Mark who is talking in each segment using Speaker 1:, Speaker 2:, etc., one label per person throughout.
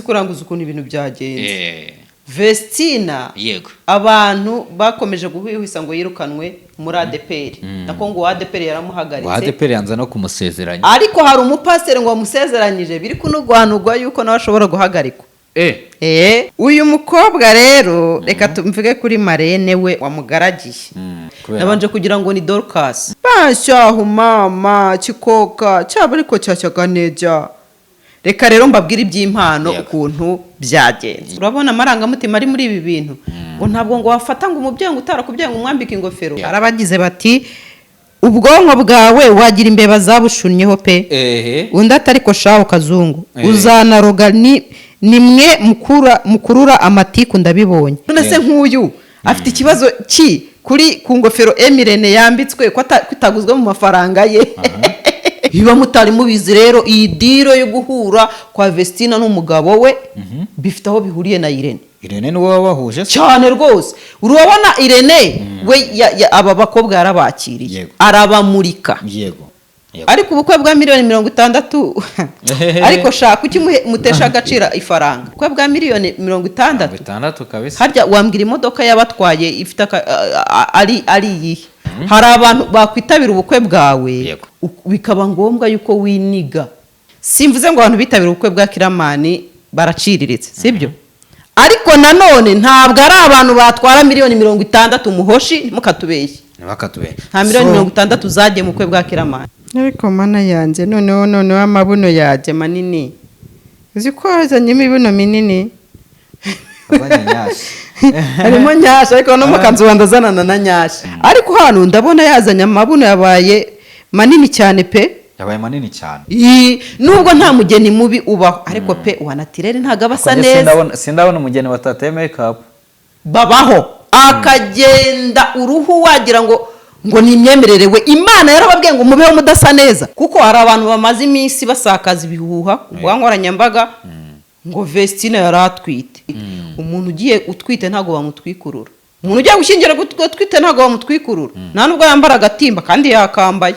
Speaker 1: kuranguza ukuntu ibintu byagenze. Vestina
Speaker 2: yego
Speaker 1: abantu bakomeje guhwihwisa ngo yirukanwe muri ADPR nako ngo ADPR yaramuhagaritse
Speaker 2: ADPR yanza no kumusezeranya
Speaker 1: ariko hari umupasiteri ngo wamusezeranyije biri kunugwanugwa yuko nawe ashobora guhagarikwa. Uyu mukobwa rero reka tumvuge kuri Marene we wamugaragiye nabanje kugira ngo ni Dorcas bashahu mama kikoka cyaba ariko cyacyaga neja. Reka rero mbabwira iby'impano ukuntu byagenze. Urabona amarangamutima ari muri ibi bintu ngo ntabwo ngo wafata ngo umubyeyi ngo utarakubyeyi ngo umwambike ingofero. Arabagize bati ubwonko bwawe wagira imbeba zabushunyeho pe undi atariko shaho kazungu uzanaroga nimwe mukurura amatiku ndabibonye. None se nk'uyu afite ikibazo kuri ku ngofero Emirene yambitswe ko itaguzwe mu mafaranga ye. Biba mutari mubizi rero iyi diro yo guhura kwa Vestina n'umugabo we bifite aho bihuriye na Irene.
Speaker 2: Irene niwe wabahuje
Speaker 1: cyane rwose. Urabona Irene we aba bakobwa yarabakiriye arabamurika. Ariko ubukwe bwa miliyoni 60 ariko shaka uki mutesha agacira ifaranga. Ubukwe bwa miliyoni 60
Speaker 2: kabisa.
Speaker 1: Harya wambwira imodoka yabatwaye ifite ari yihe? Hari abantu bakwitabira ubukwe bwawe bikaba ngombwa yuko winiga. Simvuze ngo abantu bitabira ubukwe bwa Kiramani baraciriritse sibyo, ariko nanone ntabwo ari abantu batwara miliyoni 60 umuhoshi mukatubeshye nta miliyoni 60 zagiye mu bukwe bwa Kiramani. Ariko mana yanjye noneho amabuno yaje manini uzi ko azanye imibuno minini harimo nyasha ariko no mukanzu wandazana na nyasha ariko hano ndabona yazanye amabuno yabaye manini cyane pe
Speaker 2: yabaye manini cyane
Speaker 1: nubwo nta mugeni mubi ubaho ariko pe wanatirere ntago abasa neza.
Speaker 2: Sindabona umugeni watateye makeup
Speaker 1: babaho akagenda uruhu wagira ngo ni imyemerere we. Imana yarababwiye ngo mubeho mudasa neza kuko hari abantu bamaze iminsi basakaza ibihuha kubwankoranyambaga ngo Vestina yaratwite. Umuntu ugiye utwite ntago bamutwikurura, umuntu ugiye gushyingira gutwite ntago bamutwikurura, nta nubwo yambara agatimba kandi yakambaye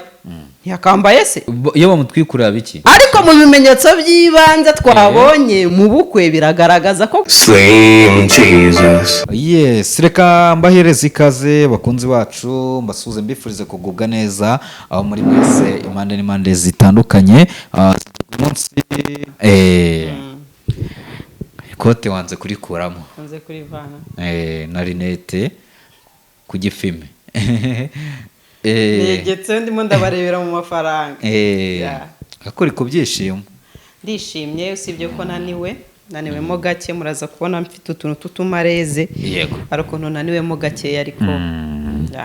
Speaker 1: se
Speaker 2: iyo bamutwikurira biki.
Speaker 1: Ariko mu bimenyetso by'ibanze twabonye mu bukwe biragaragaza ko
Speaker 3: Slim Jesus.
Speaker 2: Yes, reka mbahereze ikaze bakunzi bacu mbasuze mbifurize kugubwa neza aho muri mwese impande n'impande zitandukanye. Umunsi kote wanze kurikuramo
Speaker 1: wanze kurivana
Speaker 2: na rinete ku gifime
Speaker 1: negetse ndimo ndabarebera mu mafaranga
Speaker 2: akuri kubyishimo.
Speaker 1: Ndishimye usibye ko naniwemo gake muraza kubona mfite utuntu tutumareze ariko naniwemo gake ariko
Speaker 2: nakundi.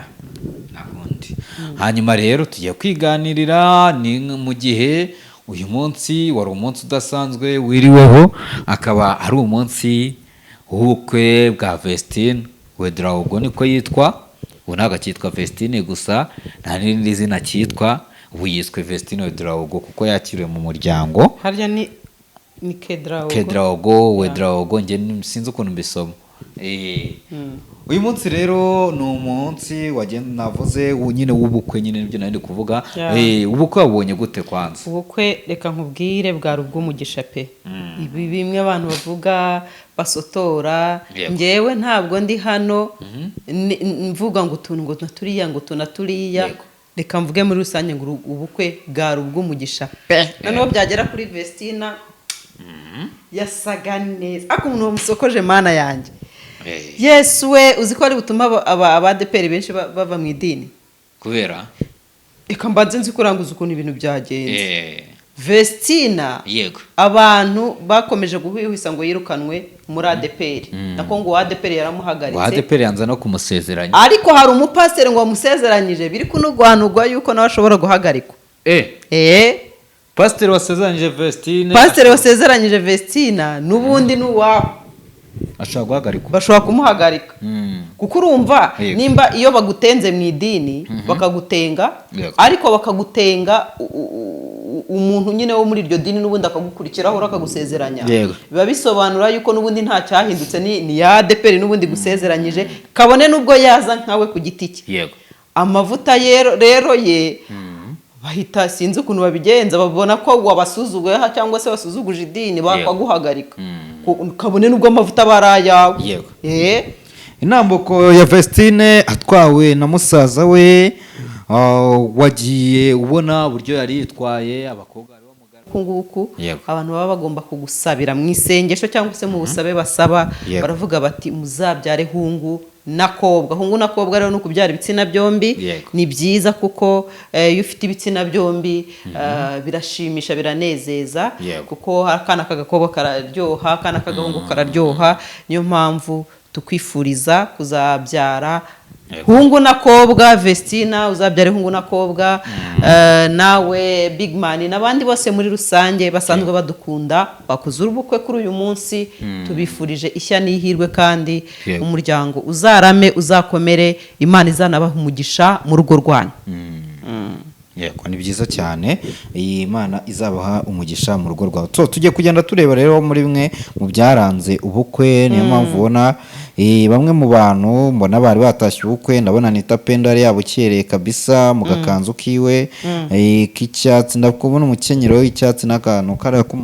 Speaker 2: Hanyuma rero tugiye kwiganirira ni mu gihe uyu munsi wari umunsi udasanzwe wiriweho akaba ari umunsi w'ubukwe bwa Vestina Wedraogo niko yitwa. Ubu ntabwo cyitwa Vestine gusa nta n'irindi zina cyitwa, ubu yiswe Vestina Wedraogo kuko yakiriwe mu muryango.
Speaker 1: Harya ni
Speaker 2: Wedraogo njye sinzi ukuntu mbisoma. Uyu munsi rero ni umunsi wagenda navuze nyine w'ubukwe nyine nibyo nari kuvuga. Ubukwe wabonye gute kwanza?
Speaker 1: Ubukwe reka nkubwire bwari ubw'umugisha pe. Ibi bimwe abantu bavuga basotora ngewe ntabwo ndi hano mvuga ngo utuntu ngo naturiya ngo tunaturiya. Reka mvuge muri rusange ngo ubukwe bwari ubw'umugisha pe. Noneho byagera kuri Vestina yasaga neza ako umuntu wamusokoje mana yanjye. Yesu we uzi ko ari butuma abadeperi benshi bava mu idini
Speaker 2: kubera
Speaker 1: reka mbanze nzi kuranguza ukuntu ibintu byagenze. Vestina
Speaker 2: yego
Speaker 1: abantu bakomeje guhwihwisa ngo yirukanwe muri ADPR nako ngo ADPR yaramuhagaritse.
Speaker 2: ADPR yanza no kumusezeranya
Speaker 1: ariko hari umupasiteri ngo wamusezeranyije biri kunugwanugwa yuko nawe ashobora guhagarikwa.
Speaker 2: Pasiteri
Speaker 1: wasezeranyije Vestina n'ubundi n'uwaho bashobora kumuhagarika kuko urumva nimba iyo bagutenze mu idini bakagutenga ariko bakagutenga umuntu nyine wo muri iryo dini n'ubundi akagukurikiraho akagusezeranya biba bisobanura yuko n'ubundi nta cyahindutse ni ya ADPR n'ubundi gusezeranyije kabone nubwo yaza nkawe ku giti cye. Amavuta rero ye bahita sinzi ukuntu babigenza babona ko wabasuzuguye cyangwa se wasuzuguje idini bakaguhagarika kabone nubwo amavuta barayawe.
Speaker 2: intambuko ya Vestine atwawe na musaza we wagiye ubona uburyo yari yitwaye abakobwa
Speaker 1: nguku abantu baba bagomba kugusabira mu isengesho cyangwa se mu busabe basaba baravuga bati muzabyare hungu nakobwa rero no kubyara ibitsina byombi ni byiza kuko iyo ufite ibitsina byombi birashimisha biranezeza kuko akana k'agakobwa kararyoha akana k'agahungu kararyoha niyo mpamvu tukwifuriza kuzabyara hungu nakobwa Vestina uzabyare hungu nakobwa nawe Big Man n'abandi bose muri rusange basanzwe badukunda bakoze ubukwe kuri uyu munsi tubifurije ishya n'ihirwe kandi umuryango uzarame uzakomere Imana izanabaha umugisha mu rugo rwanyu.
Speaker 2: Yego ni byiza cyane iyi Imana izabaha umugisha mu rugo rwawe. Tujye kugenda tureba rero muri bimwe mu byaranze ubukwe niyo mpamvu ubona bamwe mu bantu mbona bari batashye ubukwe ndabona Anita Pendo yari yabukereye kabisa mu gakanzu kiwe k'icyatsi ndakubona umukenyero w'icyatsi n'akantu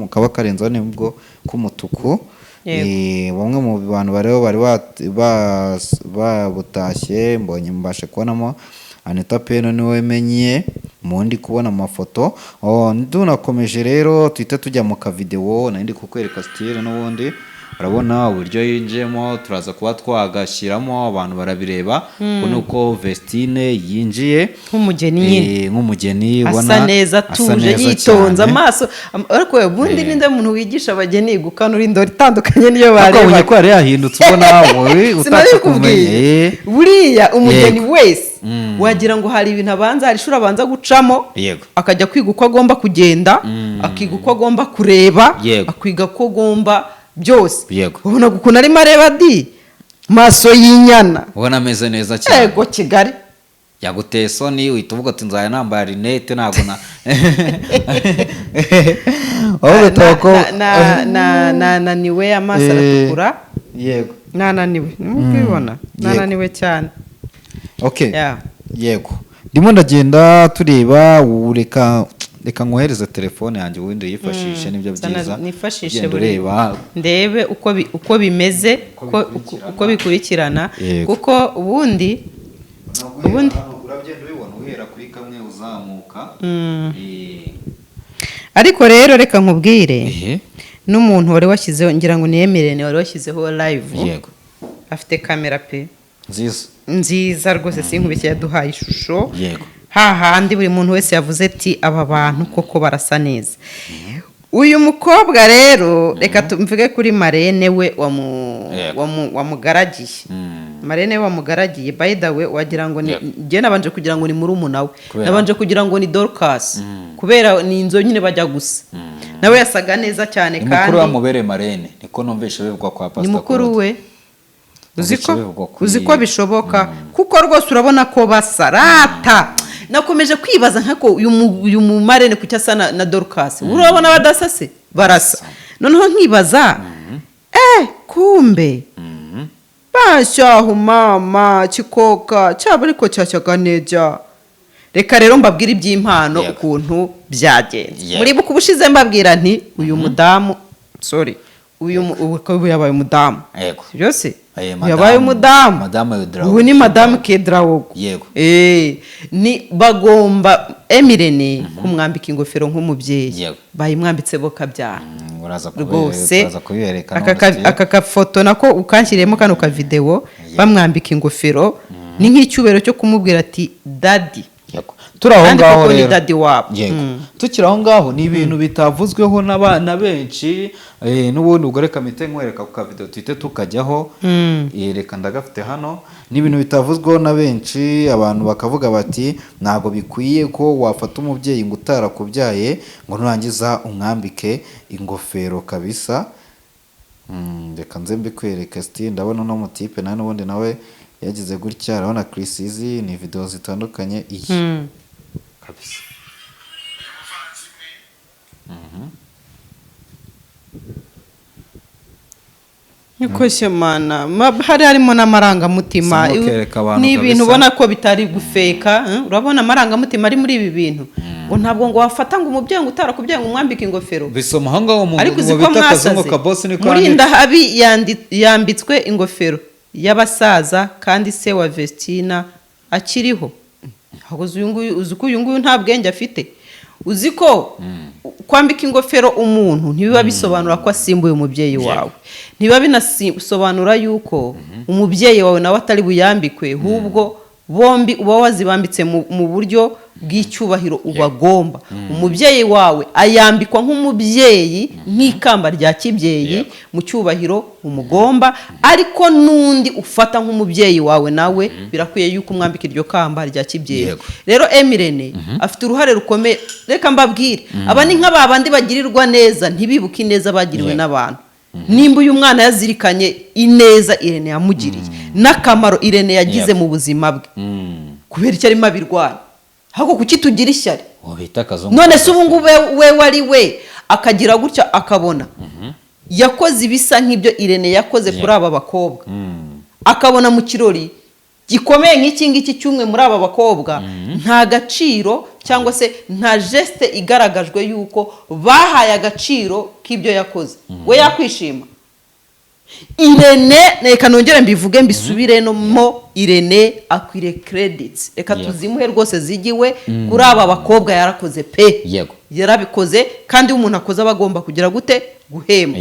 Speaker 2: kaba karenzaho nibwo k'umutuku. Bamwe mu bantu bari babutashye mbonye mbashe kubonamo Anita Pendo niwe menye mundi kubona amafoto. Ndunakomeje rero tuhita tujya mu kavideo nandi kukwereka style n'ubundi urabona uburyo yinjiyemo turaza kuba twagashyiramo abantu barabireba uko Vestine yinjiye nk'umugeni ubona
Speaker 1: asa neza tuje yitonze amaso ariko ubundi ninde muntu wigisha abageni gukanura indoro itandukanye niyo bareba
Speaker 2: ko yari yahindutse ubona wowe utacha kumenya
Speaker 1: buriya umugeni wese wagira ngo hari ibintu abanza hari ishuri abanza gucamo akajya kwiga uko agomba kugenda akiga uko agomba kureba akiga ko agomba byose ubona ukuntu arimo areba maso y'inyana
Speaker 2: ubona ameze neza cyane.
Speaker 1: Yego Kigali
Speaker 2: yaguteye soni uhita uvuga ati nzaya nambaye rinete ntabwo
Speaker 1: nananiwe amaso aratukura nananiwe nimubibona nananiwe cyane.
Speaker 2: Yego ndimo ndagenda tureba reka nkohereze telefone yanjye ubundi yifashishe nibyo byiza
Speaker 1: nifashishe bureba ndebe uko bimeze uko bikurikirana kuko ubundi
Speaker 2: urabyenda ubibona uhera kuri kamwe uzamuka.
Speaker 1: ariko rero reka nkubwire n'umuntu wari washyizeho ngira ngo niyemerene wari washyizeho live afite kamera pe nziza rwose sinkubishye yaduhaye ishusho hahandi buri muntu wese yavuze ati aba bantu koko barasa neza. uyu mukobwa rero reka tumvuge kuri Marene we wamugaragiye Marene we wamugaragiye by the way wagira ngo ngiye nabanje kugira ngo ni muri umunawe nabanje kugira ngo ni Dorcas kubera ni inzo nyine bajya gusa nawe yasaga neza cyane kandi
Speaker 2: mukuru wamubere Marene niko numveshe bivugwa kwa pastor
Speaker 1: ni mukuru we uziko bishoboka kuko rwose urabona ko basarata nakomeje kwibaza nkako uyu mu Marene kucya sana na Dorcas urabona badasase barasa noneho nkibaza kumbe bashahu mama kikoka cyabariko cyacyaganejya. Reka rero mbabwira iby'impano ukuntu byagenze muri buku bushize mbabwira nti uyu mudamu uyu yabaye umudamu byose yabaye umudamu ubu ni Madame Kedrawogo ni bagomba Emirene kumwambika ingofero nk'umubyeyi bayimwambitse bo kabyara rwose aka kafoto nako ukanshyiremo kano ka video bamwambika ingofero ni nk'icyubero cyo kumubwira ati daddy
Speaker 2: turaho ngaho rero
Speaker 1: tukiri
Speaker 2: aho ngaho ni ibintu bitavuzweho na benshi n'ubundi ubwo reka mite nkwereka ku kavideo twite tukajyaho reka ndagafite hano ni ibintu bitavuzweho na benshi abantu bakavuga bati ntabwo bikwiye ko wafata umubyeyi ngo utarakubyaye ngo nurangiza umwambike ingofero kabisa. Reka nze mbikwereke sti ndabona no mutipe nawe n'ubundi nawe yagize gutya arabona Chris izi ni video zitandukanye iyi kabisa.
Speaker 1: niko shemana hari harimo n'amarangamutima ni ibintu ubona ko bitari gufeka urabona amarangamutima ari muri ibi bintu ngo ntabwo ngo wafata ngo umubyeyi ngo utarakubyeyi ngo umwambike ingofero
Speaker 2: bisoma aho ngaho mu
Speaker 1: ariko uzi ko
Speaker 2: bita akazungu
Speaker 1: mwasaze
Speaker 2: ka bosi ni
Speaker 1: muri Ndahabi yambitswe ingofero y'abasaza kandi se wa Vestina akiriho. Ahubwo uzi ko uyu nguyu nta bwenge afite. Uzi ko kwambika ingofero umuntu ntibiba bisobanura ko asimbuye umubyeyi wawe, ntibiba binasobanura yuko umubyeyi wawe nawe atari buyambikwe, hubwo bombi uba wazibambitse mu buryo bw'icyubahiro ubagomba. Umubyeyi wawe ayambikwa nk'umubyeyi nk'ikamba rya kibyeyi mu cyubahiro umugomba, ariko nundi ufata nk'umubyeyi wawe nawe birakwiye yuko umwambika iryo kamba rya kibyeyi. Rero Emirene afite uruhare rukomeye. Reka mbabwire, aba ni nk'ababandi bagirirwa neza ntibibuke ineza bagiriwe n'abantu. Nimba uyu mwana yazirikanye ineza Irene yamugiriye n'akamaro Irene yagize mu buzima bwe, kubera icyo arimo abirwanya, ahubwo kuki tugira ishyari? None se ubu ngubu we wari we akagira gutya akabona yakoze ibisa nk'ibyo Irene yakoze kuri aba bakobwa, akabona mu kirori gikomeye nk'iki ngiki cy'umwe muri aba bakobwa nta gaciro cyangwa se nta geste igaragajwe yuko bahaye agaciro k'ibyo yakoze, we yakwishima? Irene, reka nongere mbivuge mbisubire no mo, Irene akwiriye credits, reka tuzimuhe rwose zigiwe kuri aba bakobwa. Yarakoze pe, yarabikoze, kandi umuntu akoze aba agomba kugira gute guhemba.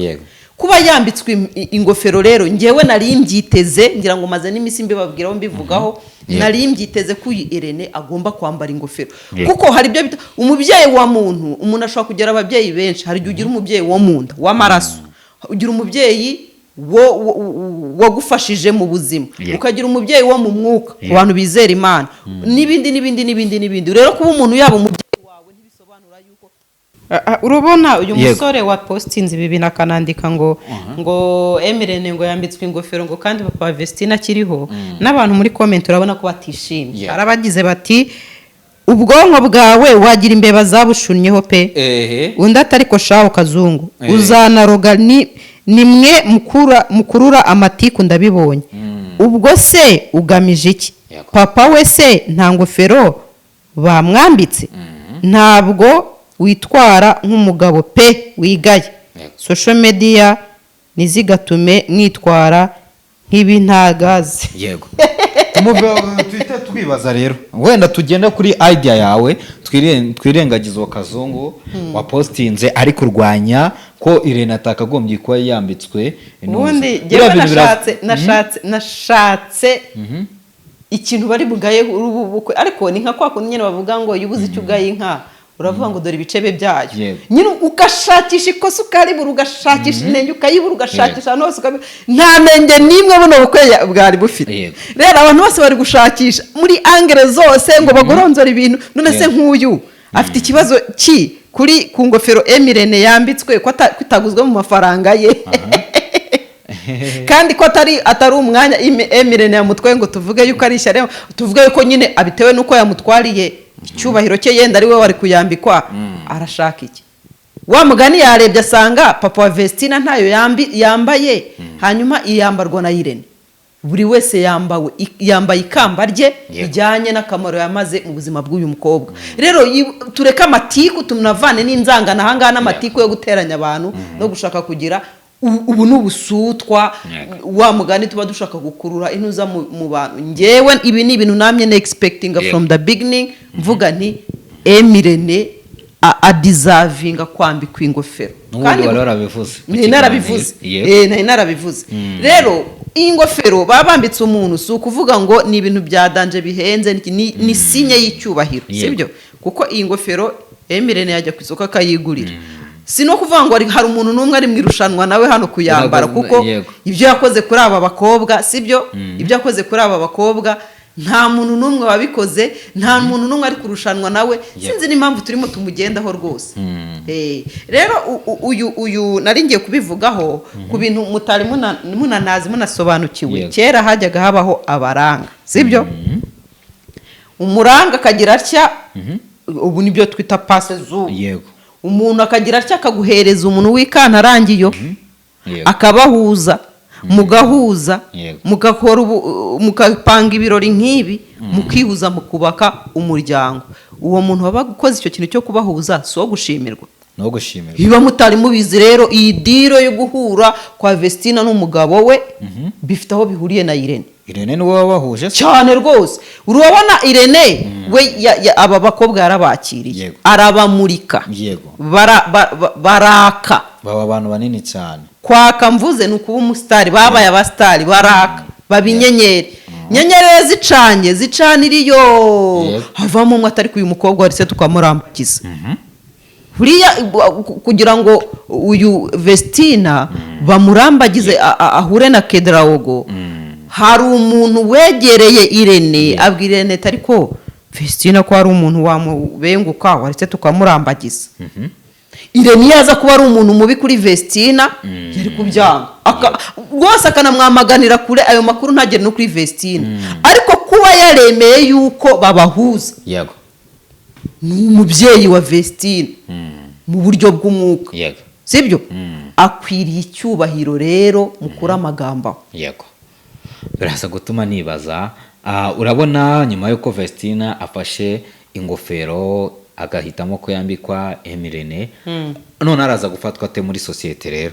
Speaker 1: Kuba yambitswe ingofero rero ngewe nari mbyiteze, ngira ngo maze n'imisi mbibabwiraho mbivugaho, nari mbyiteze ko Irene agomba kwambara ingofero, kuko hari ibyo umubyeyi wa umuntu ashobora kugera ababyeyi benshi. Hari ugira umubyeyi wo munda w'amaraso, ugira umubyeyi wagufashije mu buzima, ukagira umubyeyi wo mu mwuka, abantu bizera Imana, n'ibindi. Rero kuba umuntu yaba umubyeyi wawe ntibisobanura yuko urabona uyu musore wa postinze ibi binakanandika ngo Emirene ngo yambitswe ingofero ngo kandi papa Vestina akiriho, n'abantu muri comment urabona ko batishimye. Arabagize bati ubwonko bwawe wagira imbeba zabushunyeho pe, undi atariko shaho kazungu uzanaroga nimwe mukurura amatiku ndabibonye. Ubwo se ugamije iki? Papa we se nta ngofero bamwambitse? Ntabwo witwara nk'umugabo pe, wigaye. Social media nizigatume mwitwara nk'ibintagazi.
Speaker 2: Yego. Tuhita twibaza rero, wenda tugenda kuri idea yawe, twirengagiza uwo kazungu wa postinze ari kurwanya ko Irene atakagombye kuba yambitswe.
Speaker 1: Ubundi nashatse ikintu bari bugaye urubukwe, ariko ni nka kwa kundi nyine bavuga ngo yubuze icyo ugaye inka uravuga ngo dore ibicebe byayo, nyine ugashakisha ikosa ukaribura, ugashakisha inenge ukayibura, ugashakisha hose nta nenge nimwe buno bukwe bwari bufite. Rero abantu bose bari gushakisha muri angere zose ngo bagoronzora ibintu. None se nk'uyu afite ikibazo kuri ku ngofero Emirene yambitswe ko itaguzwe mu mafaranga ye, kandi ko atari umwanya Emirene yamutwaye ngo tuvuge yuko ari ishyari, tuvuge yuko nyine abitewe nuko yamutwariye icyubahiro cye, yenda ari we wari kuyambikwa. Arashaka iki? Wa mugani yarebye asanga papa wa Vestina ntayo yambaye, hanyuma iyambarwa na Irene. Buri wese yambaye ikamba rye bijyanye n'akamaro yamaze mu buzima bw'uyu mukobwa. Rero tureka amatiku, tunavane n'inzangana ahangana n'amatiku yo guteranya abantu no gushaka kugira ubu n'ubusutwa. Wa mugani tuba dushaka gukurura intuza mu bantu. Ngewe ibi ni ibintu namye na expecting from the beginning, mvuga nti Emirene adizavinga kwambikwa ingofero,
Speaker 2: kandi warabivuze.
Speaker 1: Narabivuze. Rero iyi ngofero babambitse umuntu, si ukuvuga ngo ni ibintu bya danje bihenze, ni sinye y'icyubahiro, sibyo? Kuko iyi ngofero Emirene yajya ku isoko akayigurira. Si no kuvuga ngo hari umuntu n'umwe ari mu irushanwa nawe hano kuyambara, kuko ibyo yakoze kuri aba bakobwa, sibyo? Ibyo yakoze kuri aba bakobwa nta muntu n'umwe wabikoze, nta muntu n'umwe ari kurushanwa nawe. Sinzi n'impamvu turimo tumugendaho rwose. Rero uyu nari ngiye kubivugaho ku bintu mutari munanazi munasobanukiwe. Kera hajyaga habaho abaranga, sibyo? Umuranga akagira atya, ubu nibyo twita passe zu. Umuntu akagira atya akaguhereza umuntu w'ikana arangiyo, akabahuza, mugahuza, mugakora mukapanga ibirori nk'ibi, mukihuza mukubaka umuryango. uwo muntu waba ukoze icyo kintu cyo kubahuza si uwo gushimirwa.
Speaker 2: no gushimirwa.
Speaker 1: Biba mutari mubizi rero iyi diro yo guhura kwa Vestina n'umugabo we bifite aho bihuriye na Irene.
Speaker 2: Irene ni wowe wabahuje
Speaker 1: cyane rwose. Urabona Irene we aba bakobwa yarabakiriye, arabamurika, baraka,
Speaker 2: baba abantu banini cyane.
Speaker 1: Kwaka mvuze ni ukuba umusitari, babaye abasitari, baraka, baba inyenyeri. Nyenyeri zicanira iyo havamo umwe atari kuyu mukobwa warise tukamurambagiza. Buriya kugira ngo uyu Vestina bamurambagize ahure na Kedraogo, hari umuntu wegereye Irene abwira Irene ariko Vestina ko hari umuntu wamubenguka warise tukamurambagiza. Irene yaza kuba ari umuntu mubi kuri Vestina yari kubyanga rwose akanamwamaganira kure ayo makuru ntagere no kuri Vestina. Ariko kuba yaremeye yuko babahuza,
Speaker 2: yego,
Speaker 1: ni umubyeyi wa Vestina mu buryo bw'umwuka,
Speaker 2: yego,
Speaker 1: sibyo? Akwiriye icyubahiro rero mukura amagambo.
Speaker 2: Yego, birasa gutuma nibaza, urabona nyuma yuko Vestina afashe ingofero agahitamo ko yambikwa Emirene, none araza gufatwa ate muri societe rero?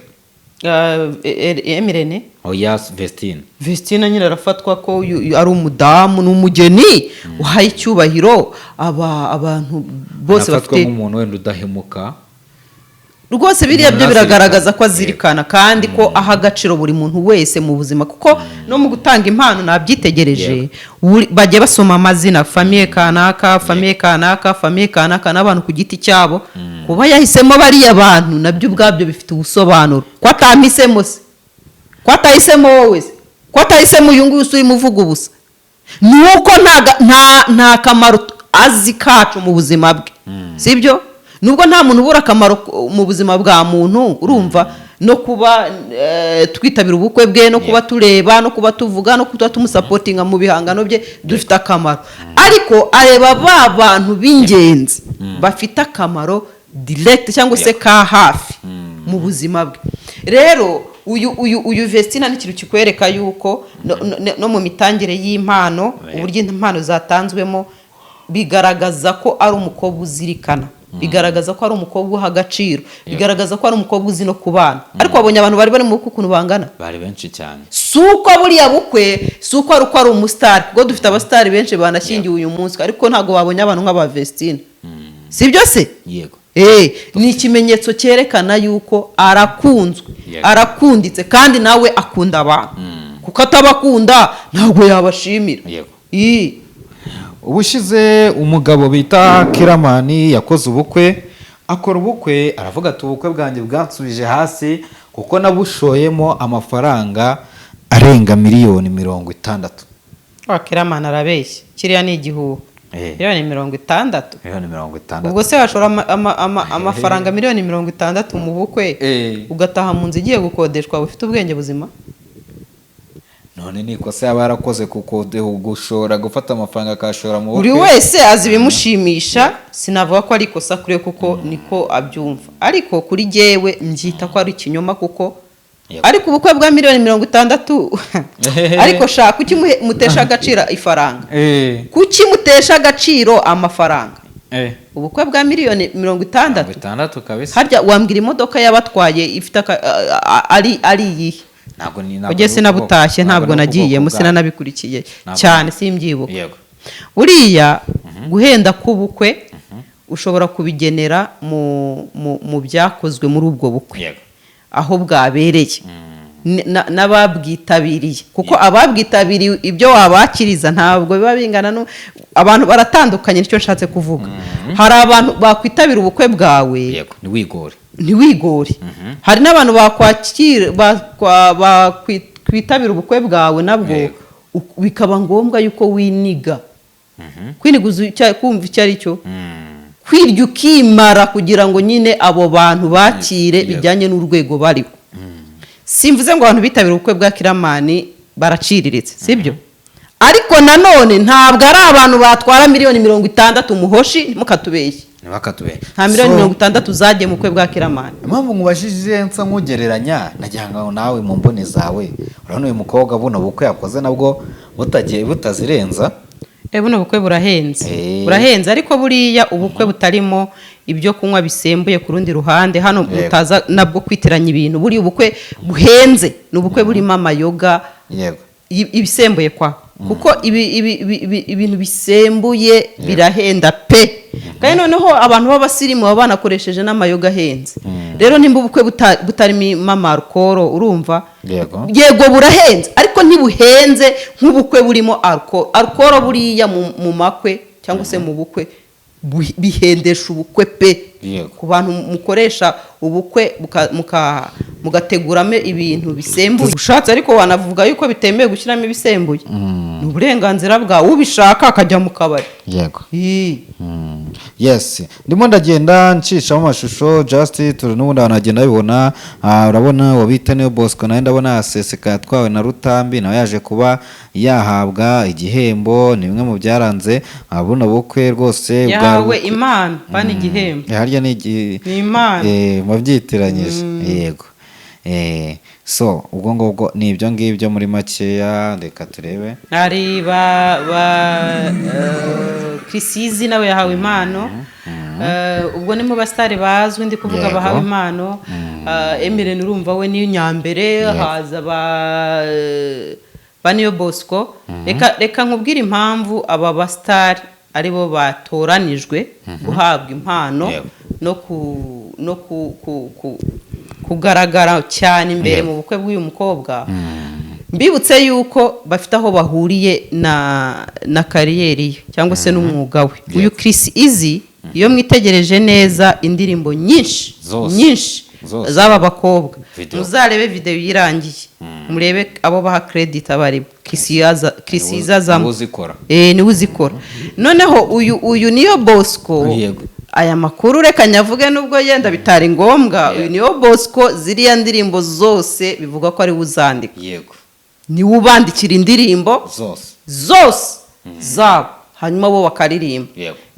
Speaker 1: Emirene?
Speaker 2: Yes,
Speaker 1: Vestina nyine arafatwa ko ari umudamu n'umugeni uhaye icyubahiro abantu bose bafite
Speaker 2: nk'umuntu wenda udahemuka.
Speaker 1: Rwose biriya byo biragaragaza ko azirikana kandi ko aha agaciro buri muntu wese mu buzima, kuko no mu gutanga impano nabyitegereje bagiye basoma amazina famille kanaka, famille kanaka, famille kanaka n'abantu ku giti cyabo. Kuba yahisemo bariya bantu nabyo ubwabyo bifite ubusobanuro. Ko atahisemo se, ko atahisemo wowe se, ko atahisemo uyu nguyu uri muvuga ubusa, nuko nta kamaro azi kacu mu buzima bwe, sibyo? Nubwo nta muntu ubura akamaro mu buzima bwa muntu, urumva, no kuba twitabira ubukwe bwe, no kuba tureba, no kuba tuvuga, no kuba tumusapotinga mu bihangano bye, dufite akamaro. Ariko areba ba bantu b'ingenzi bafite akamaro direct cyangwa se ka hafi mu buzima bwe. Rero uyu Vestina ni ikintu kikwereka yuko no mu mitangire y'impano, uburyo impano zatanzwemo bigaragaza ko ari umukobwa uzirikana, bigaragaza ko ari umukobwa uha agaciro, bigaragaza ko ari umukobwa uzi no kubana. Ariko wabonye abantu bari mu bukwe ukuntu bangana,
Speaker 2: bari benshi cyane.
Speaker 1: Suko buriya bukwe suko ari umusitari, kuko dufite abasitari benshi banashyingiwe uyu munsi, ariko ntago babonye abantu nk'aba Vestina, sibyo se?
Speaker 2: Yego.
Speaker 1: Ni ikimenyetso cyerekana yuko arakunzwe, arakunditse, kandi nawe akunda abantu, kuko atabakunda ntabwo yabashimira.
Speaker 2: Yego. Ubushize umugabo bita Kiramani yakoze ubukwe, akora ubukwe, aravuga ati ubukwe bwanjye bwansubije hasi kuko nabushoyemo amafaranga arenga miliyoni 60.
Speaker 1: Kiramani arabeshya, kiriya ni igihuha. Miliyoni 60.
Speaker 2: Miliyoni 60.
Speaker 1: Ubwo se washora amafaranga miliyoni 60 mu bukwe ugataha mu nzu igiye gukodeshwa, ufite ubwenge buzima?
Speaker 2: None niko se yaba yarakoze kuko gushora gufata amafaranga akashora mu
Speaker 1: buri wese azi bimushimisha. Sinavuga ko ari ikosa kure kuko niko abyumva, ariko kuri jewe mbyita ko ari ikinyoma, kuko ariko ubukwe bwa miliyoni 60 ariko shaka kuki mutesha agaciro ifaranga, kuki mutesha agaciro amafaranga? Ubukwe bwa miliyoni 60
Speaker 2: kabisa.
Speaker 1: Harya wambwira imodoka yabatwaye ifite ari yihe? Ujye sinabutashye, ntabwo nagiye musina nabikurikiye cyane, simbyibuka. Uriya guhenda kubukwe ushobora kubigenera mu byakozwe muri ubwo bukwe, aho bwabereye n'ababwitabiriye, kuko ababwitabiriye ibyo wabakiriza ntabwo biba bingana. Abantu baratandukanye, nicyo nshatse kuvuga. Hari abantu bakwitabira ubukwe bwawe ntiwigore, hari n'abantu bakwitabira ubukwe bwawe nabwo bikaba ngombwa yuko winiga, kwiniga kumva icyo ari cyo, kwirya ukimara kugira ngo nyine abo bantu bakire bijyanye n'urwego bariho. Simvuze ngo abantu bitabira ubukwe bwa Kiramani baraciriritse, sibyo? Ariko nanone ntabwo ari abantu batwara miliyoni 60 umuhoshi, mukatubeshye. Nta miliyoni 60 zagiye mu bukwe bwa Kiramani.
Speaker 2: Impamvu nkubashije nsa nkugereranya, nagira ngo nawe mu mbone zawe urabona uyu mukobwa buno bukwe yakoze nabwo butagiye butazirenza.
Speaker 1: buno bukwe burahenze ariko buriya ubukwe butarimo ibyo kunywa bisembuye ku rundi ruhande hano mutaza nabwo kwitiranya ibintu buriya ubukwe buhenze ni ubukwe burimo amayoga ibisembuye kuko ibintu bisembuye birahenda pe kandi noneho abantu b'abasirimu baba banakoresheje n'amayoga ahenze rero nimba ubukwe butarimo amarukoro urumva yego burahenze ariko ntibuhenze nk'ubukwe burimo arukoro buriya mu makwe cyangwa se mu bukwe bihendesha ubukwe pe ku bantu mukoresha ubukwe mugateguramo ibintu bisembuye ushatse ariko wanavuga yuko bitemewe gushyiramo ibisembuye ni uburenganzira bwawe ubishaka akajya mu kabari
Speaker 2: yego yes ndimo ndagenda ncishaho amashusho just n'ubundi abantu bagenda babibona urabona wabita niyo Bosco nawe ndabona yaseseka yatwawe na Rutambi nawe yaje kuba yahabwa igihembo ni bimwe mu byaranze buno bukwe rwose
Speaker 1: yawe Imana bani igihembo
Speaker 2: harya ni
Speaker 1: Imana
Speaker 2: mubyitiranyije yego so ubwo ngubwo ni ibyo ngibyo muri makeya reka turebe
Speaker 1: ari Krisizi nawe yahawe impano ubwo ni mu basitari bazwi ndi kuvuga bahawe impano Emirene urumva we niyo nyambere haza ba niyo Bosco reka nkubwire impamvu aba basitari aribo batoranijwe guhabwa impano no kugaragara cyane imbere mu bukwe bw'uyu mukobwa mbibutse yuko bafite aho bahuriye na kariyeri ye cyangwa se n'umwuga we uyu Krisizi iyo mwitegereje neza indirimbo nyinshi z'aba bakobwa muzarebe video yirangiye murebe abo baha credit abari Krisizi azamo niwe uzikora noneho uyu niyo Bosco aya makuru reka nyavuge nubwo yenda bitari ngombwa uyu niyo Bosco ziriya ndirimbo zose bivuga ko ari uzandika
Speaker 2: yego
Speaker 1: niwe ubandikira indirimbo zose zabo hanyuma bo bakaririmba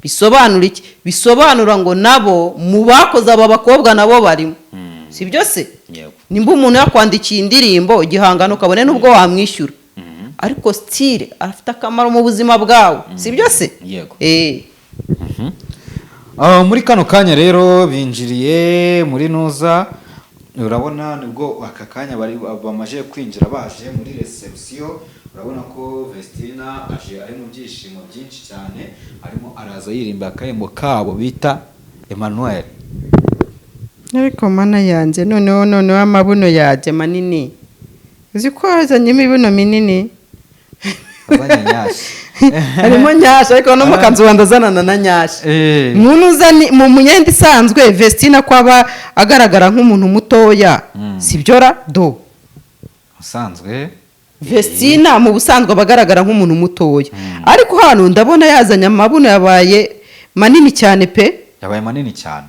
Speaker 1: bisobanura iki bisobanura ngo nabo mu bakoze aba bakobwa nabo barimo si byo se nimba umuntu yakwandikiye indirimbo igihangano kabone nubwo wamwishyura ariko style afite akamaro mu buzima bwawe si byo se
Speaker 2: yego muri kano kanya rero binjiriye muri Nuza urabona nibwo aka kanya bamaje kwinjira baje muri reception urabona ko Vestina aje ari mu byishimo byinshi cyane arimo araza yirimba akayembo kabo bita Emmanuel
Speaker 1: ariko mana yanjye noneho amabuno yaje manini uzi ko azanyemo ibibuno minini harimo nyasha ariko no mukanzu wandazanana na nyasha umuntu uzani mu munyenda isanzwe Vestina ko aba agaragara nk'umuntu mutoya sibyo ra do
Speaker 2: usanzwe
Speaker 1: Vestina mu busanzwe abagaragara nk'umuntu mutoya ariko hano ndabona yazanye amabuno yabaye manini cyane pe
Speaker 2: yabaye manini cyane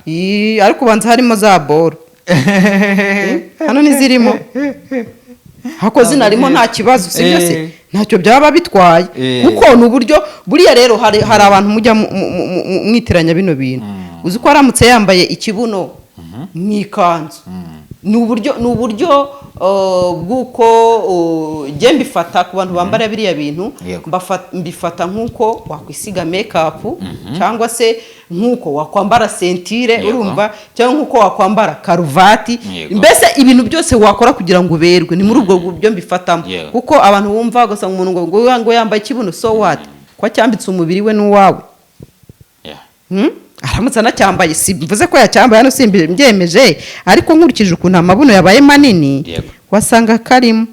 Speaker 1: ariko banza harimo za boro hano nizirimo hako zinarimo nta kibazo sibyo se ntacyo byaba bitwaye kuko n'uburyo buriya rero hari abantu mujya mwitiranya bino bintu uzi ko aramutse yambaye ikibuno mwikanzu n'uburyo bwuko je mbifata ku bantu bambara biriya bintu mbifata nkuko wakwisiga makeup cyangwa se nkuko wakwambara sentire urumva cyangwa nkuko wakwambara karuvati mbese ibintu byose wakora kugira ngo uberwe ni muri ubwo byo mbifatamo kuko abantu bumva gusa umuntu ngo yambaye ikibuno so what kwa cyambitse umubiri we n'uwawe aramutse anacyambaye si mvuze ko yacyambaye hano simbyemeje ariko nkurikije ukuntu amabuno yabaye manini wasanga karimo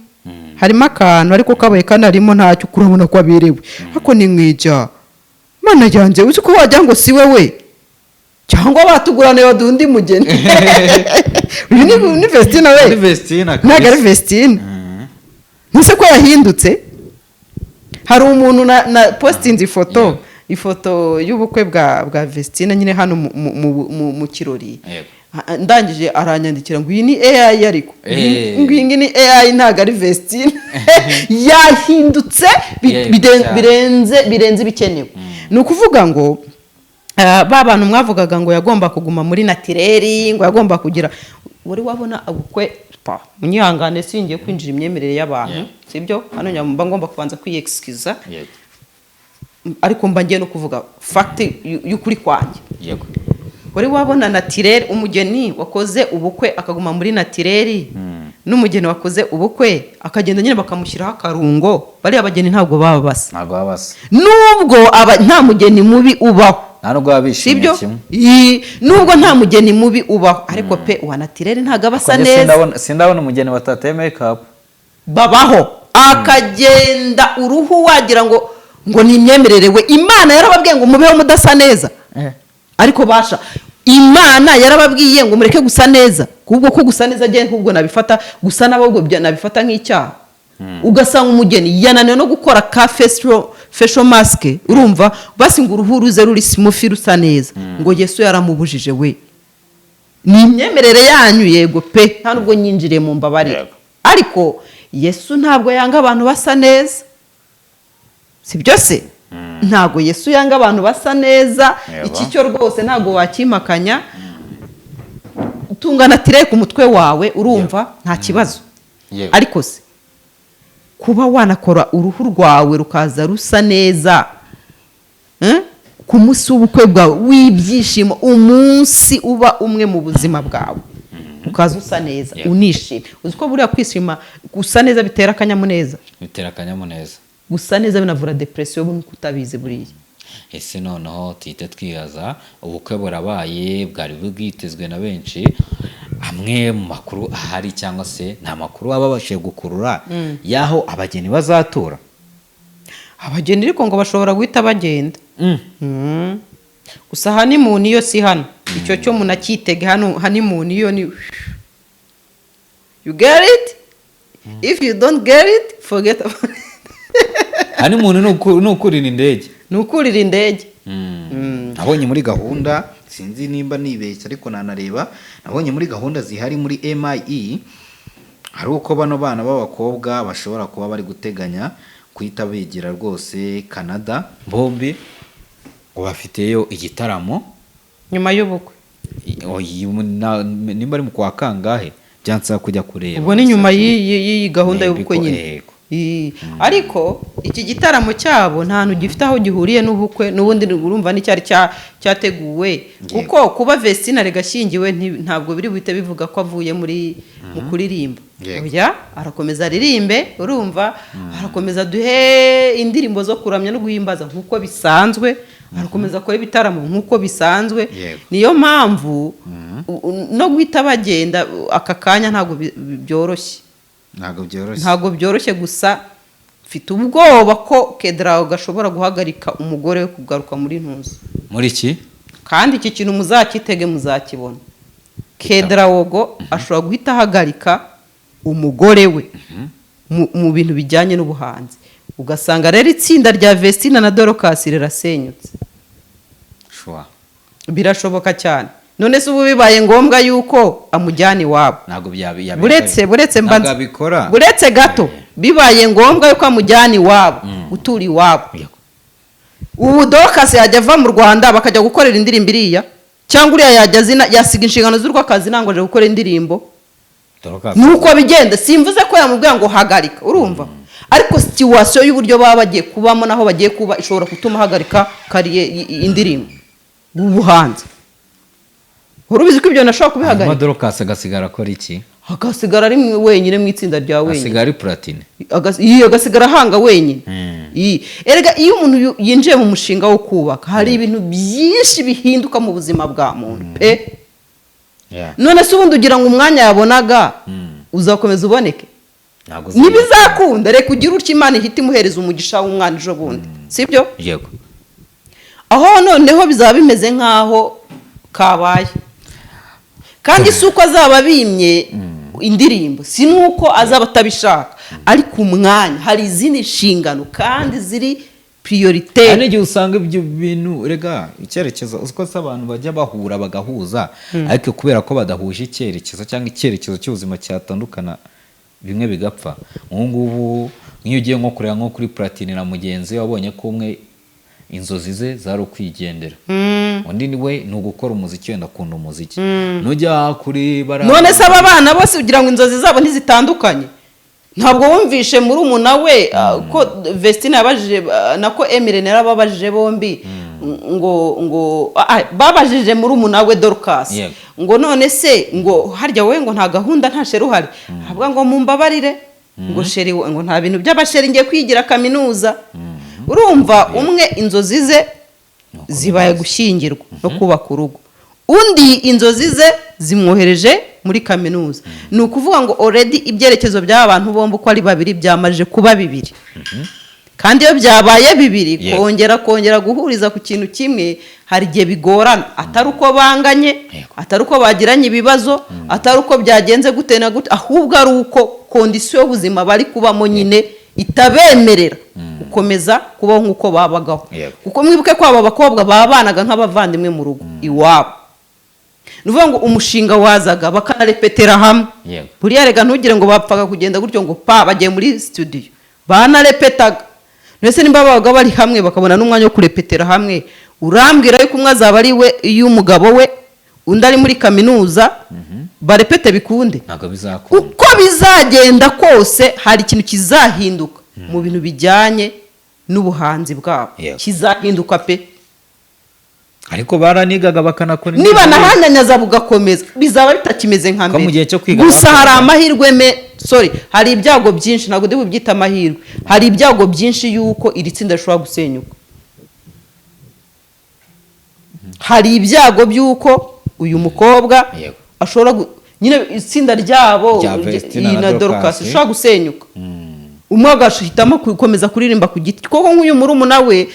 Speaker 1: harimo akantu ariko kabaye kanarimo ntacyo kurabona ko aberewe ariko ni mwija mana yanjye uzi ko wajya ngo si wewe cyangwa batugurane badundi mugeni uyu ni Vestina we ntago ari Vestina ntuse ko yahindutse hari umuntu na postinze ifoto y'ubukwe bwa Vestina nyine hano mu kirori ndangije aranyandikira ngo iyi ni AI ariko iyi ni AI ntago ari Vestina yahindutse birenze bikenewe ni ukuvuga ngo ba bantu mwavugaga ngo yagomba kuguma muri natireri ngo yagomba kugira wari wabona ubukwe munyihangane singiye kwinjira imyemerere y'abantu sibyo hano nyamumba ngomba kubanza kwiyexikiza ariko mba ngiye no kuvuga fact y'ukuri kwanjye.
Speaker 2: Yego.
Speaker 1: Wari wabona naturel, umugeni wakoze ubukwe akaguma muri naturel, n'umugeni wakoze ubukwe akagenda nyine bakamushyiraho akarungo, bari abageni ntabwo baba basa.
Speaker 2: Ntabwo baba basa.
Speaker 1: Nubwo nta mugeni mubi ubaho.
Speaker 2: Nta nubwo babishimiye
Speaker 1: kimwe. Nubwo nta mugeni mubi ubaho, ariko pe wa naturel ntabwo abasa neza.
Speaker 2: Sindabona umugeni watateye makeup.
Speaker 1: Babaho akagenda uruhu wagira ngo ni imyemerere we. Imana yarababwiye ngo mubeho mudasa neza. Ariko basha Imana yarababwiye ngo mureke gusa neza. Kubwo ko gusa neza agenda ahubwo nabifata gusa nabwo nabifata nk'icyaha. Ugasanga umugeni yananiwe no gukora ka facial mask, urumva basi ngo uruhu ruze ruri smooth rusa neza, ngo Yesu yaramubujije we. Ni imyemerere yanyu yego pe, nta nubwo nyinjire mu mbabare. Ariko Yesu ntabwo yanga abantu basa neza. Si byose? Ntabwo Yesu yanga abantu basa neza. Iki cyo rwose ntabwo wakimakanya. Tungana tire ku mutwe wawe urumva nta kibazo. Ariko se kuba wanakora uruhu rwawe rukaza rusa neza ku munsi w'ubukwe bwawe w'ibyishimo, umunsi uba umwe mu buzima bwawe, ukaza usa neza unishima. Uzi ko buriya kwishima gusa neza bitera akanyamuneza.
Speaker 2: Bitera akanyamuneza.
Speaker 1: Gusa neza binavura depression bwo kutabizi buriya.
Speaker 2: Ese noneho tuhite twibaza, ubukwe burabaye bwari bwitezwe na benshi, amwe mu makuru ahari cyangwa se nta makuru babashije gukurura yaho abageni bazatura.
Speaker 1: Abageni ariko ngo bashobora guhita bagenda. Gusa honeymoon iyo si hano. Icyo cyo munakitege hano, honeymoon iyo ni you get it, if you don't get it forget about it.
Speaker 2: Honeymoon ni ukurira indege.
Speaker 1: Ni ukurira indege.
Speaker 2: Nabonye muri gahunda, sinzi nimba nibeshya ariko nanareba, nabonye muri gahunda zihari muri MIE hari uko bano bana b'abakobwa bashobora kuba bari guteganya kwita bigira rwose Canada, bombi ngo bafiteyo igitaramo
Speaker 1: nyuma y'ubukwe.
Speaker 2: Nimba ari mu kwa kangahe byansa kujya kureba.
Speaker 1: Ubwo ni nyuma y'iyi gahunda y'ubukwe nyine. Ariko iki gitaramo cyabo nta hantu gifite aho gihuriye n'ubukwe, n'ubundi urumva n'icyari cyateguwe. Kuko kuba Vestina regashyingiwe ntabwo biri buhite bivuga ko avuye muri mu kuririmba. Oya, arakomeza aririmbe, urumva arakomeza duhe indirimbo zo kuramya no guhimbaza nkuko bisanzwe, arakomeza akora ibitaramo nkuko bisanzwe. Niyo mpamvu no guhita bagenda aka kanya ntabwo byoroshye. Ntabwo byoroshye gusa mfite ubwoba ko Kedrawo gashobora guhagarika umugore we kugaruka muri ntuzi.
Speaker 2: Muri iki?
Speaker 1: Kandi iki kintu muzakitege muzakibona. Kedrawo go ashobora guhita ahagarika umugore we mu bintu bijyanye n'ubuhanzi. Ugasanga rero itsinda rya Vestina na Dorcas rirasenyutse. Birashoboka cyane. None se ubu bibaye ngombwa yuko amujyana iwabo.
Speaker 2: Ntabwo byabikora.
Speaker 1: Buretse mbanza. Buretse gato. Bibaye ngombwa yuko amujyana iwabo, utura iwabo. Ubu Dorcas yajya ava mu Rwanda bakajya gukorera indirimbo iriya, cyangwa uriya yajya yasiga inshingano z'urwakazi nangoje gukora indirimbo. Nuko bigenda, simvuze ko yamubwira ngo hagarika, urumva? Ariko situation y'uburyo baba bagiye kubamo naho bagiye kuba ishobora gutuma hagarika kariye indirimbo ubuhanzi. Urubizi ko ibyo nashaka kubihagarika.
Speaker 2: Dorcas agasigara akora iki?
Speaker 1: Agasigara ari wenyine mu itsinda rya wenyine.
Speaker 2: Asigara ari Platine.
Speaker 1: Agasigara hanga wenyine. Erega iyo umuntu yinjiye mu mushinga wo kubaka hari ibintu byinshi bihinduka mu buzima bwa muntu pe. None se ubundi ugira ngo umwanya yabonaga uzakomeza uboneke? Nibizakunda reka ugira utyo Imana ihita imuhereza umugisha w'umwana ejo bundi. Sibyo?
Speaker 2: Yego.
Speaker 1: Aho noneho bizaba bimeze nkaho kabaye. Kandi si uko azaba bimye indirimbo, si nuko azaba atabishaka, ariko umwanya hari izindi nshingano kandi ziri priorite.
Speaker 2: Hari igihe usanga ibyo bintu rega icyerekezo uko se abantu bajya bahura bagahuza, ariko kubera ko badahuje icyerekezo cyangwa icyerekezo cy'ubuzima cyatandukana bimwe bigapfa. Ngubu nk'iyo ugiye nko kureba nko kuri Platine na mugenzi wabonye ko umwe inzozi ze zari ukwigendera, undi niwe ni ugukora umuziki, wenda akunda umuziki. Nujya kuri
Speaker 1: none se aba bana bose ugira ngo inzozi zabo ntizitandukanye? ntabwo wumvishe muri umuna we ko Vestine yabajije nako Emile narababajije bombi ngo babajije muri umuna we Dorcas ngo none se ngo harya we ngo nta gahunda nta sheri uhari avuga ngo mumbabarire ngo sheri ngo nta bintu by'abasheri ngiye kwigira kaminuza urumva umwe inzozi ze zibaye gushyingirwa no kubaka urugo undi inzozi ze zimwohereje muri kaminuza ni ukuvuga ngo already ibyerekezo by'abantu bombi uko ari babiri byamaje kuba bibiri kandi iyo byabaye bibiri kongera guhuriza ku kintu kimwe hari igihe bigorana atari uko banganye atari uko bagiranye ibibazo atari uko byagenze gute na gute ahubwo ari uko kondisiyo y'ubuzima bari kubamo nyine itabemerera gukomeza kubaho nk'uko babagaho kuko mwibuke ko aba bakobwa babanaga nk'abavandimwe mu rugo iwabo nuvuga ngo umushinga wazaga bakanarepetera hamwe buriya rega ntugire ngo bapfaga kugenda gutyo ngo bagiye muri studio banarepetaga ndetse nimba babaga bari hamwe bakabona n'umwanya wo kurepetera hamwe urambwira yuko umwe azaba ari we y'umugabo we undi ari muri kaminuza barepete bikunde uko bizagenda kose hari ikintu kizahinduka mu bintu bijyanye n'ubuhanzi bwabo kizahinduka pe
Speaker 2: ariko baranigaga bakanakora
Speaker 1: niba nahanyanyaza bugakomeza bizaba bitakimeze nka mbere gusa hari amahirwe hari ibyago byinshi ntabwo ndi bubyita amahirwe hari ibyago byinshi yuko iri tsinda rishobora gusenyuka hari ibyago by'uko uyu mukobwa ashobora nyine itsinda ryabo na Dorcas rishobora gusenyuka umwe agahitamo gukomeza kuririmba ku giti kuko nk'uyu murumuna we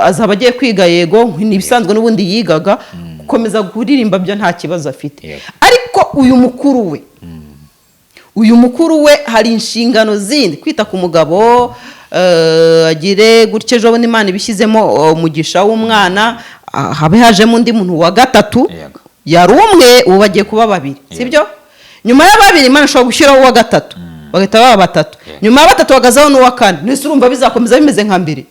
Speaker 1: azaba agiye kwiga yego n'ibisanzwe n'ubundi yigaga gukomeza kuririmba byo nta kibazo afite ariko uyu mukuru we hari inshingano zindi kwita ku mugabo agire gutya ejo bundi Imana ibishyizemo umugisha w'umwana habe hajemo undi muntu wa gatatu yari umwe ubu bagiye kuba babiri sibyo nyuma ya babiri Imana ishobora gushyiraho uwa gatatu bagahita baba batatu nyuma ya batatu bagazaho n'uwa kane nese urumva bizakomeza bimeze nka mbere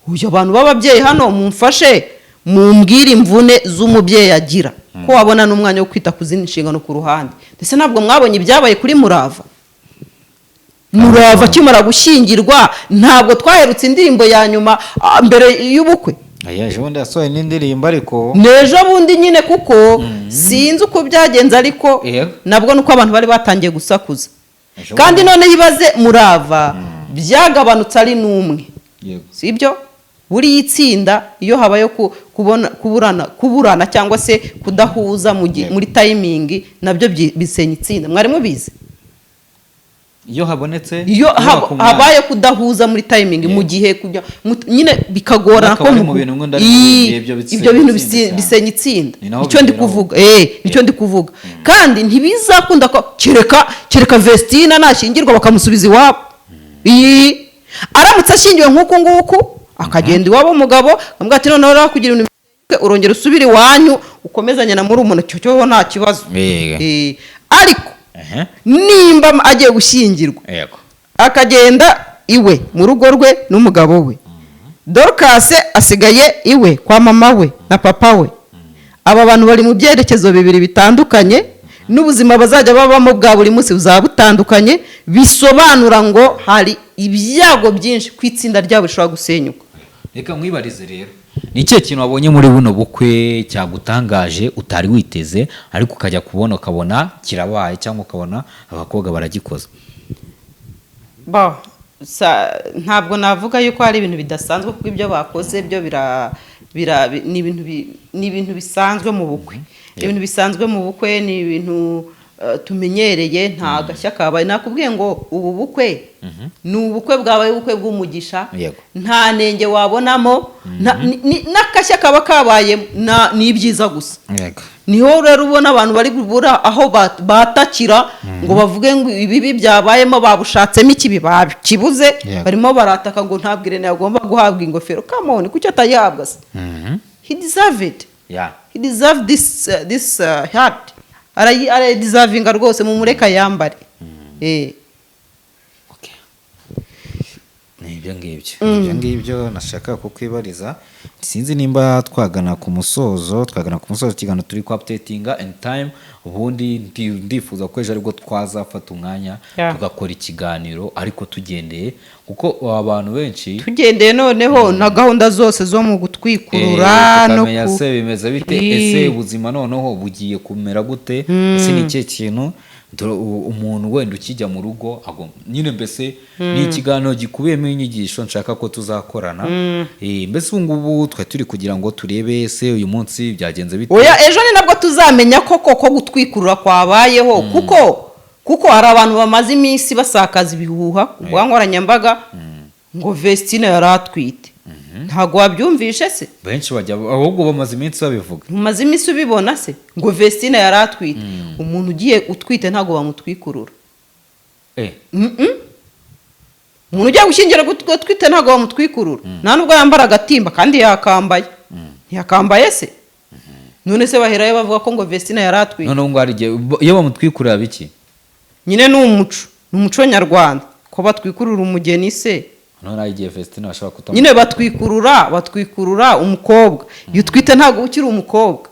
Speaker 1: uyu abantu b'ababyeyi hano mumfashe mumbwire imvune z'umubyeyi agira ko wabona n'umwanya wo kwita ku zindi nshingano ku ruhande ndetse ntabwo mwabonye ibyabaye kuri Murava akimara gushyingirwa ntabwo twaherutse indirimbo ya nyuma mbere y'ubukwe
Speaker 2: ejo bundi yasohoye n'indirimbo ariko
Speaker 1: n'ejo bundi nyine kuko sinzi uko byagenze ariko nabwo nuko abantu bari batangiye gusakuza kandi none yibaze Murava byagabanutse ari n'umwe sibyo buri itsinda iyo habaye kuburana cyangwa se kudahuza muri timing nabyo bisenya itsinda mwari mubizi
Speaker 2: iyo habonetse
Speaker 1: iyo habaye kudahuza muri timing mu gihe nyine bikagorana ko ibyo bintu bisenya itsinda nicyo ndi kuvuga kandi ntibizakunda ko kereka Vestine nashyingirwa bakamusubiza iwabo aramutse ashyingiwe nk'uku nguku akagenda iwabo umugabo akamubwira ati noneho rero kugira ibintu urongera usubire iwanyu ukomezanya na muri umuntu cyo nta kibazo ariko nimba agiye gushyingirwa akagenda iwe mu rugo rwe n'umugabo we Dorcas asigaye iwe kwa mama we na papa we aba bantu bari mu byerekezo bibiri bitandukanye n'ubuzima bazajya babamo bwa buri munsi buzaba butandukanye bisobanura ngo hari ibyago byinshi ku itsinda ryabo rishobora gusenyuka
Speaker 2: reka mwibarize rero ni ikihe kintu wabonye muri buno bukwe cyagutangaje utari witeze ariko ukajya kubona ukabona kirabaye cyangwa ukabona abakobwa baragikoze
Speaker 1: ntabwo navuga yuko hari ibintu bidasanzwe kuko ibyo bakoze byo ni ibintu bisanzwe mu bukwe ibintu bisanzwe mu bukwe ni ibintu tumenyereye nta gashya kabaye nakubwiye ngo ubu bukwe ni ubukwe bwabaye ubukwe bw'umugisha nta nenge wabonamo n'akashya kaba kabaye ni ibyiza gusa niho rero ubona abantu bari kubura aho batakira ngo bavuge ngo ibibi byabayemo babushatsemo ikibi bakibuze barimo barataka ngo ntabwo Irene agomba guhabwa ingofero kamoni kuki atayihabwa se he deserved he deserved this hat arayidizavinga rwose mu mureka yambare
Speaker 2: ibyo ngibyo nashaka kukwibariza. Sinzi nimba twagana ku musozo ikiganiro turi ku updatinga in time. Ubundi ndifuza ko ejo aribwo twazafata umwanya tugakora ikiganiro ariko tugendeye kuko abantu benshi
Speaker 1: tugendeye noneho na gahunda zose zo mu gutwikurura no
Speaker 2: ku se bimeze bite, ese ubuzima noneho bugiye kumera gute, ese ni cye kintu umuntu wenda ukijya mu rugo nyine mbese ni ikiganiro gikubiyemo inyigisho nshaka ko tuzakorana. Mbese ubu ngubu twe turi kugira ngo turebe ese uyu munsi byagenze bite.
Speaker 1: Oya, ejo ni nabwo tuzamenya ko gutwikurura kwabayeho kuko hari abantu bamaze iminsi basakaza ibihuha ku nkoranyambaga ngo Vestine yari atwite. Ntago wabyumvishe se?
Speaker 2: Benshi bajya ahubwo bamaze iminsi babivuga.
Speaker 1: Umaze iminsi ubibona se ngo Vestine yari atwite. Umuntu ugiye utwite ntago bamutwikurura. Umuntu ugiye gushyingira gutwite ntago bamutwikurura. Nta nubwo yambara agatimba kandi yakambaye. Ntiyakambaye se? None se baherayo bavuga ko ngo Vestine yari atwite.
Speaker 2: None ngo ari iyo bamutwikurira biki?
Speaker 1: Nyine ni umuco nyarwanda ko batwikurura umugeni se.
Speaker 2: None agiye Vestine bashaka kutamu.
Speaker 1: Nyine batwikurura umukobwa. Iyo twite ntago ukiri umukobwa.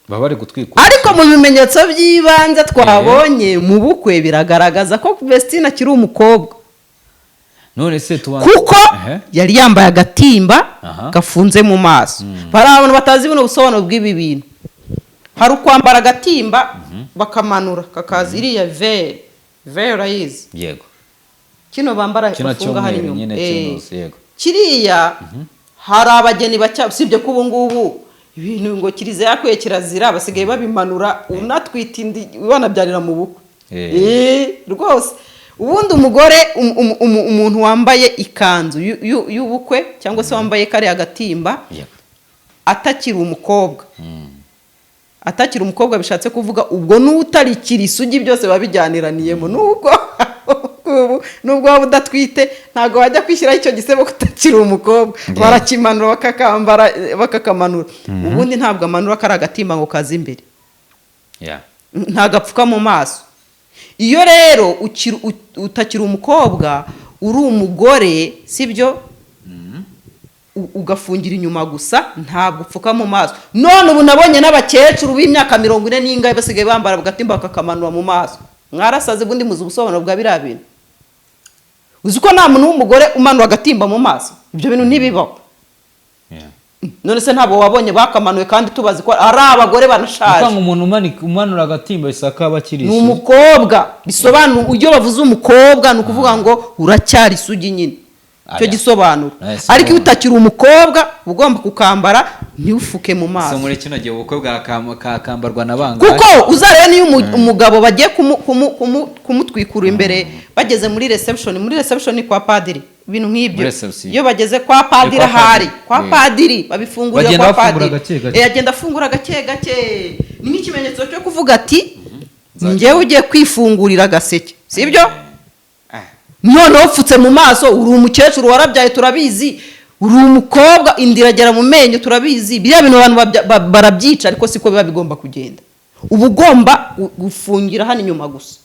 Speaker 2: Baba bari gutwikurura.
Speaker 1: Ariko mu bimenyetso by'ibanze twabonye mu bukwe biragaragaza ko Vestine akiri umukobwa.
Speaker 2: None se
Speaker 1: kuko yari yambaye agatimba gafunze mu maso. Bari abantu batazi buno busobanuro bw'ibi bintu. Hari ukwambara agatimba bakamanura kakazi iriya veil urayizi.
Speaker 2: Yego.
Speaker 1: Kino bambara bafunga hari inyuma.
Speaker 2: Yego.
Speaker 1: Kiriya hari abageni sibye ko ubu ngubu ibintu ngo kirize yakwiye kirazira basigaye babimanura unatwita indi banabyarira mu bukwe. Rwose ubundi umugore umuntu wambaye ikanzu y'ubukwe cyangwa se wambaye kare agatimba atakiri umukobwa. Atakiri umukobwa bishatse kuvuga ubwo n'utarikira isugi byose babijyaniraniyemo nubwo waba udatwite ntago wajya kwishyiraho icyo gisebo kutakiri umukobwa. Barakimanura bakakamanura. Ubundi ntabwo amanura kari agatimba ngo kaze imbere. Ntagapfuka mu maso. Iyo rero utakiri umukobwa uri umugore sibyo ugafungira inyuma gusa ntabwo upfuka mu maso. None ubu nabonye n'abakecuru b'imyaka 40 n'ingahe basigaye bambara agatimba bakakamanura mu maso. Mwarasaze bundi muzi ubusobanuro bwa biriya bintu. Uzi ko nta muntu w'umugore umanura agatimba mu maso? Ibyo bintu ntibibaho. None se ntabwo wabonye bakamanuye kandi tubazi ko ari abagore banashaje.
Speaker 2: Ukanga umuntu umanura agatimba bisaka abakiri
Speaker 1: ni umukobwa. Bisobanura iyo bavuze umukobwa ni ukuvuga ngo uracyari isugi nyine. Cyo gisobanura. Ariko iyo utakiri umukobwa ugomba kukambara ntiufuke mu maso.
Speaker 2: So muri kino gihe ubukobwa kakambarwa nabanga.
Speaker 1: Kuko uzarebe niyo umugabo bagiye kumutwikura imbere bageze muri reception kwa padiri. Ibintu nk'ibyo iyo bageze kwa padiri ahari kwa padiri babifungurira kwa padiri agenda afungura gake ni nk'ikimenyetso cyo kuvuga ati ngewe ugiye kwifungurira agaseke sibyo. None ufutse mu maso uri umukecuru warabyaye turabizi, uri umukobwa indiragera mu menyo turabizi. Biriya bintu abantu barabyica ariko siko biba bigomba kugenda. Ubu ugomba gufungira hano inyuma gusa,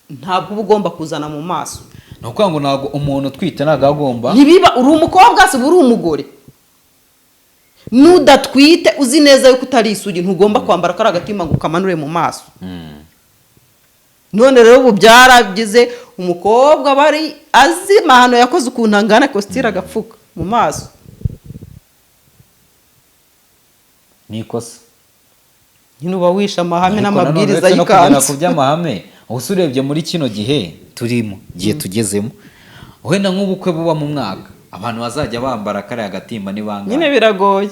Speaker 1: ntabwo ugomba kuzana mu maso.
Speaker 2: Nuko ngo nago umuntu twite nagagomba
Speaker 1: ntibiba uri umukobwa se uri umugore. Nudatwite uzi neza yuko utari isugi ntugomba kwambara kara agatima ngo kamanure mu maso. None rero ubu byaragize umukobwa bari azima hano yakoze ukuntangana kostira agapfuka mu maso.
Speaker 2: Nikosa
Speaker 1: nyine uba wisha amahame n'amabwiriza y'ikanzu
Speaker 2: ku by'amahame. Usurebye muri kino gihe turimo gihe tugezemo wenda nk'ubukwe buba mu mwaka abantu bazajya bambara kare agatimba ni banga
Speaker 1: nyine biragoye.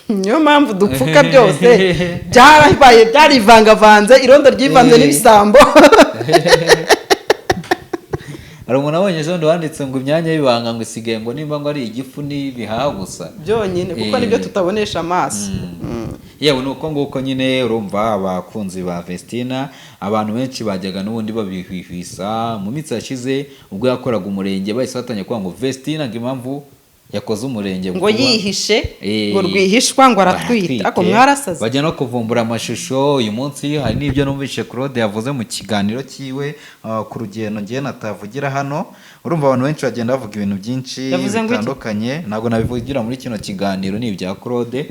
Speaker 1: Niyo mpamvu dupfuka byose byarabaye byarivangavanze irondo ryivanze n'ibisambo.
Speaker 2: Hari umuntu abonye ejo wanditse ngo imyanya y'ibanga ngo isigaye ngo nimba ngo ari igifu n'ibihaha gusa
Speaker 1: byonyine kuko nibyo tutabonesha amaso.
Speaker 2: Yewe nuko nguko nyine urumva abakunzi ba Vestine abantu benshi bajyaga n'ubundi babihwihwisa mu mitsi yashize ubwo yakoraga umurenge bahise batanya kuvuga ngo Vestine ngo impamvu yakoze umurenge
Speaker 1: ngo yihishe ngo rwihishwa ngo aratwite ako mwarasaze
Speaker 2: bajya no kuvumbura amashusho uyu munsi hari n'ibyo numvise Claude yavuze mu kiganiro cyiwe ku rugendo ngiye natavugira hano urumva abantu benshi bagenda bavuga ibintu byinshi bitandukanye ntabwo nabivugira muri kino kiganiro ni ibya Claude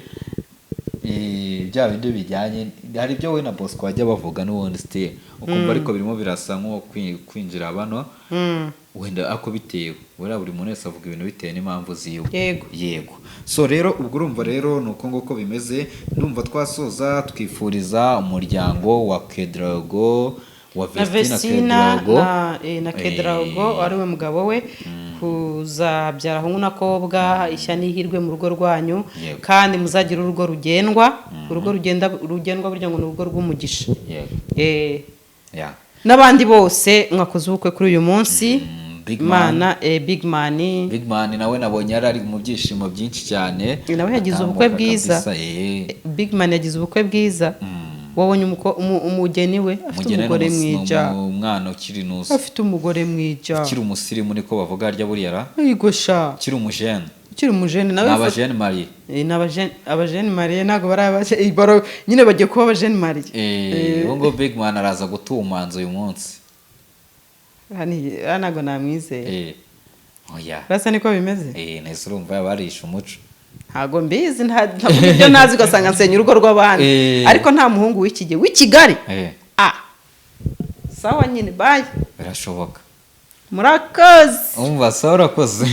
Speaker 2: bya bindi bijyanye hari ibyo we na Bosco bajya bavuga n'ubundi still ukumva ariko birimo birasa nko kwinjira bano wenda ako bitewe wera buri muntu wese avuga ibintu bitewe n'impamvu ziwe yego so rero ubwo urumva rero nuko ngoko bimeze ndumva twasoza twifuriza umuryango wa Kedrago wa Vestina
Speaker 1: na Kedrago ari we mugabo we kuzabyara hungu nakobwa ishya n'ihirwe mu rugo rwanyu kandi muzagira urugo rugendwa rugendwa buryo ngo n'urugo rw'umugisha n'abandi bose mwakoze ubukwe kuri uyu munsi Big Man
Speaker 2: nawe nabonye ari mu byishimo byinshi cyane
Speaker 1: nawe yagize ubukwe bwiza Big Man yagize ubukwe bwiza wabonye umugeni we afite umugore mwiza
Speaker 2: umwana ukiri nusa
Speaker 1: afite umugore mwiza
Speaker 2: ukiri umusirimu niko bavuga harya buriya ra
Speaker 1: yigosha
Speaker 2: ukiri
Speaker 1: umujene nawe
Speaker 2: abajene Marie
Speaker 1: abajene Marie ntago barabaje nyine bagiye kuba abajene Marie
Speaker 2: ngo Big Man araza gutumanza uyu munsi
Speaker 1: ntago namwizeye
Speaker 2: oya
Speaker 1: rasa niko bimeze
Speaker 2: nese urumva yabarisha umuco
Speaker 1: ntago mbizi ntavuga ibyo nazi ugasanga nsenya urugo rw'abandi ariko nta muhungu w'i Kigali sawa nyine bye
Speaker 2: birashoboka
Speaker 1: murakoze
Speaker 2: umva sawa urakoze